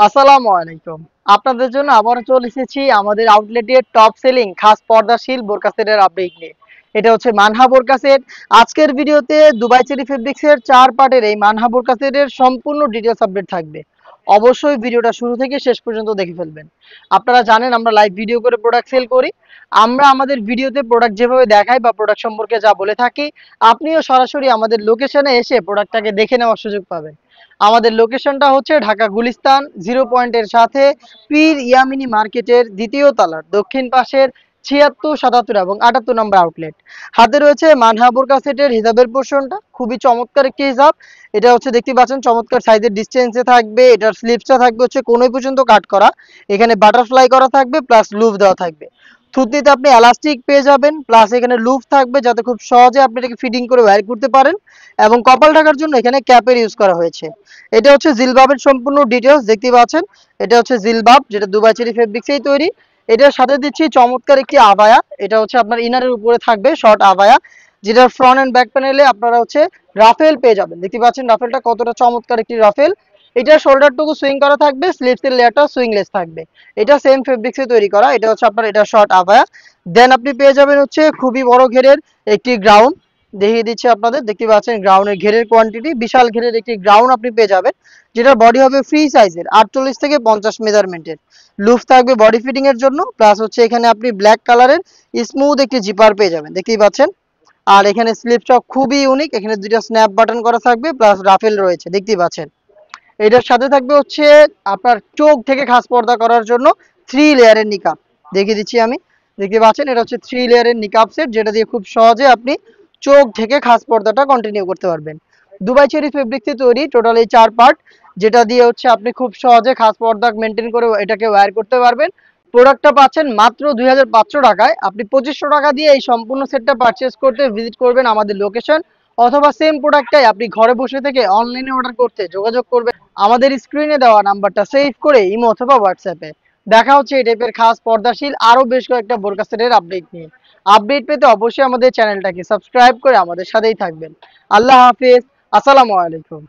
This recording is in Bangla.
আসসালামু আলাইকুম। আপনাদের জন্য আবারও চলে এসেছি আমাদের আউটলেটের টপ সেলিং খাস পর্দাশীল বোরকা সেটের আপডেট নিয়ে। এটা হচ্ছে মানহা বোরকা সেট। আজকের ভিডিওতে দুবাই চেরি ফেব্রিক্সের 4 পার্টের এই মানহা বোরকা সেটের সম্পূর্ণ ডিটেইলস আপডেট থাকবে। অবশ্যই ভিডিওটা শুরু থেকে শেষ পর্যন্ত দেখে ফেলবেন। আপনারা জানেন আমরা লাইভ ভিডিও করে প্রোডাক্ট সেল করি। আমরা আমাদের ভিডিওতে প্রোডাক্ট যেভাবে দেখাই বা প্রোডাক্ট সম্পর্কে যা বলে থাকি, আপনিও সরাসরি আমাদের লোকেশনে এসে প্রোডাক্টটাকে দেখে নেওয়ার সুযোগ পাবেন। আমাদের লোকেশনটা হচ্ছে ঢাকা গুলিস্তান 0 পয়েন্টের সাথে পীর ইয়ামিনী মার্কেটের দ্বিতীয় তলার দক্ষিণ পাশের ৭৬, ৭৭ এবং ৭৮ নম্বর আউটলেট। হাতে রয়েছে মানহা বোরকা সেটের হিজাবের পোর্শনটা, খুবই চমৎকার একটি হিজাব। এটা হচ্ছে দেখতে পাচ্ছেন চমৎকার সাইজের ডিসটেন্সে থাকবে। এটার স্লিপসটা থাকবে হচ্ছে কোনোই পর্যন্ত কাট করা, এখানে বাটারফ্লাই করা থাকবে প্লাস লুপ দেওয়া থাকবে। থুতনিতে আপনি এলাস্টিক পেয়ে যাবেন, প্লাস এখানে লুপ থাকবে যাতে খুব সহজে আপনি এটাকে ফিটিং করে ওয়্যার করতে পারেন। এবং কপাল ঢাকার জন্য এখানে ক্যাপের ইউজ করা হয়েছে। এটা হচ্ছে জিলবাবের সম্পূর্ণ ডিটেলস দেখতে পাচ্ছেন। এটা হচ্ছে জিলবাব, যেটা দুবাই চেরি ফেব্রিক্সেই তৈরি। এটার সাথে দিচ্ছি চমৎকার একটি আবায়া। এটা হচ্ছে আপনার ইনারের উপরে থাকবে শর্ট আবায়া, যেটার ফ্রন্ট এন্ড ব্যাক প্যানেলে আপনারা হচ্ছে রাফেল পেয়ে যাবেন। দেখতে পাচ্ছেন রাফেলটা কতটা চমৎকার একটি রাফেল। এটা শোল্ডারটুকু সুইং করা থাকবে, স্লিভসের লেয়ারটা সুইংলেস থাকবে। এটা সেম ফেব্রিক্সে তৈরি করা। এটা হচ্ছে আপনার এটা শর্ট আবায়া। দেন আপনি পেয়ে যাবেন হচ্ছে খুবই বড় ঘেরের একটি গ্রাউন্ড। দেখিয়ে দিচ্ছি আপনাদের, দেখতে পাচ্ছেন গ্রাউন্ডের ঘেরের কোয়ান্টিটি, বিশাল ঘেরের একটি গ্রাউন্ড আপনি পেয়ে যাবেন, যেটার বডি হবে ফ্রি সাইজের 48 থেকে 50 মেজারমেন্টের। লুফ থাকবে বডি ফিটিং এর জন্য, প্লাস হচ্ছে এখানে আপনি ব্ল্যাক কালারের স্মুথ একটি জিপার পেয়ে যাবেন, দেখতেই পাচ্ছেন। আর এখানে স্লিপটা খুবই ইউনিক, এখানে দুইটা স্ন্যাপ বাটন করা থাকবে প্লাস রাফেল রয়েছে, দেখতেই পাচ্ছেন। এটার সাথে থাকবে হচ্ছে আপনার চোখ থেকে খাস পর্দা করার জন্য 3 লেয়ারের নিকাব। দেখিয়ে দিচ্ছি আমি, দেখতে পাচ্ছেন এটা হচ্ছে 3 লেয়ারের নিকাব সেট, যেটা দিয়ে খুব সহজে আপনি চোখ থেকে খাস পর্দাটা কন্টিনিউ করতে পারবেন। দুবাই চেরি ফেব্রিক্সে তৈরি টোটাল এই 4 পার্ট, যেটা দিয়ে হচ্ছে আপনি খুব সহজে খাস পর্দা মেনটেন করে এটাকে ওয়্যার করতে পারবেন। প্রোডাক্টটা পাচ্ছেন মাত্র 2500 টাকায়। আপনি 2500 টাকা দিয়ে এই সম্পূর্ণ সেটটা পারচেস করতে ভিজিট করবেন আমাদের লোকেশন, অথবা সেম প্রোডাক্টটাই আপনি ঘরে বসে থেকে অনলাইনে অর্ডার করতে যোগাযোগ করবেন আমাদের স্ক্রিনে দেওয়া নাম্বারটা সেভ করে ইমো অথবা হোয়াটসঅ্যাপে। দেখা হচ্ছে এই টাইপের খাস পর্দাশীল আরো বেশ কয়েকটা বোরকা সেটের আপডেট নিয়ে। আপডেট পেতে অবশ্যই আমাদের চ্যানেলটাকে সাবস্ক্রাইব করে আমাদের সাথেই থাকবেন। আল্লাহ হাফিজ, আসসালামু আলাইকুম।